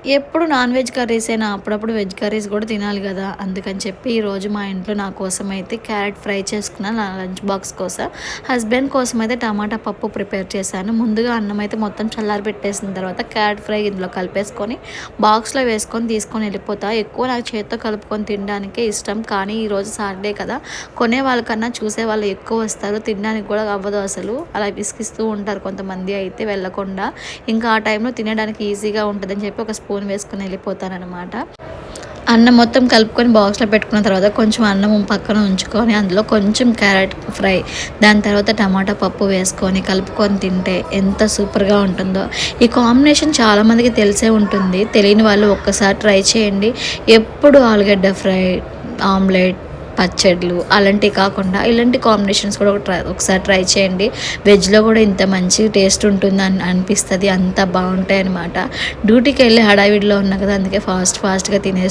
ఎప్పుడు non veg కర్రీసేనా, అప్పుడప్పుడు veg curries కూడా తినాలి కదా! అందుకని చెప్పి ఈరోజు మా ఇంట్లో నా కోసం అయితే క్యారెట్ ఫ్రై చేసుకున్నాను నా లంచ్ బాక్స్ కోసం. హస్బెండ్ కోసం అయితే టమాటా పప్పు ప్రిపేర్ చేశాను. ముందుగా అన్నం అయితే మొత్తం చల్లారబెట్టేసిన తర్వాత క్యారెట్ ఫ్రై ఇందులో కలిపేసుకొని బాక్స్‌లో వేసుకొని తీసుకొని వెళ్ళిపోతా. ఎక్కువ నాకు చేత్తో కలుపుకొని తినడానికే ఇష్టం. కానీ ఈరోజు సాటర్డే కదా! కొనే వాళ్ళకన్నా చూసేవాళ్ళు ఎక్కువ వస్తారు. తినడానికి కూడా అవ్వదు అసలు. అలా విసిగిస్తూ ఉంటారు కొంతమంది అయితే వెళ్ళకుండా. ఇంకా ఆ టైంలో తినడానికి ఈజీగా ఉంటదని చెప్పి ఒక స్పూన్ వేసుకొని వెళ్ళిపోతాననమాట. అన్నం మొత్తం కలుపుకొని బాక్స్‌లో పెట్టుకున్న తర్వాత కొంచెం అన్నం పక్కన ఉంచుకొని అందులో కొంచెం క్యారెట్ ఫ్రై, దాని తర్వాత టమాటా పప్పు వేసుకొని కలుపుకొని తింటే ఎంత సూపర్‌గా ఉంటుందో. ఈ కాంబినేషన్ చాలామందికి తెలిసే ఉంటుంది. తెలియని వాళ్ళు ఒక్కసారి ట్రై చేయండి. ఎప్పుడు ఆలుగడ్డ ఫ్రై, ఆమ్లెట్, పచ్చడ్లు అలాంటివి కాకుండా ఇలాంటి కాంబినేషన్స్ కూడా ఒకసారి ట్రై చేయండి. వెజ్‌లో కూడా ఇంత మంచి టేస్ట్ ఉంటుందని అనిపిస్తది. అంత బావుంటాయన్నమాట. డ్యూటీకెళ్ళి హడావిడిలో ఉన్నా కదా! అందుకే ఫాస్ట్‌గా తినేస్తూ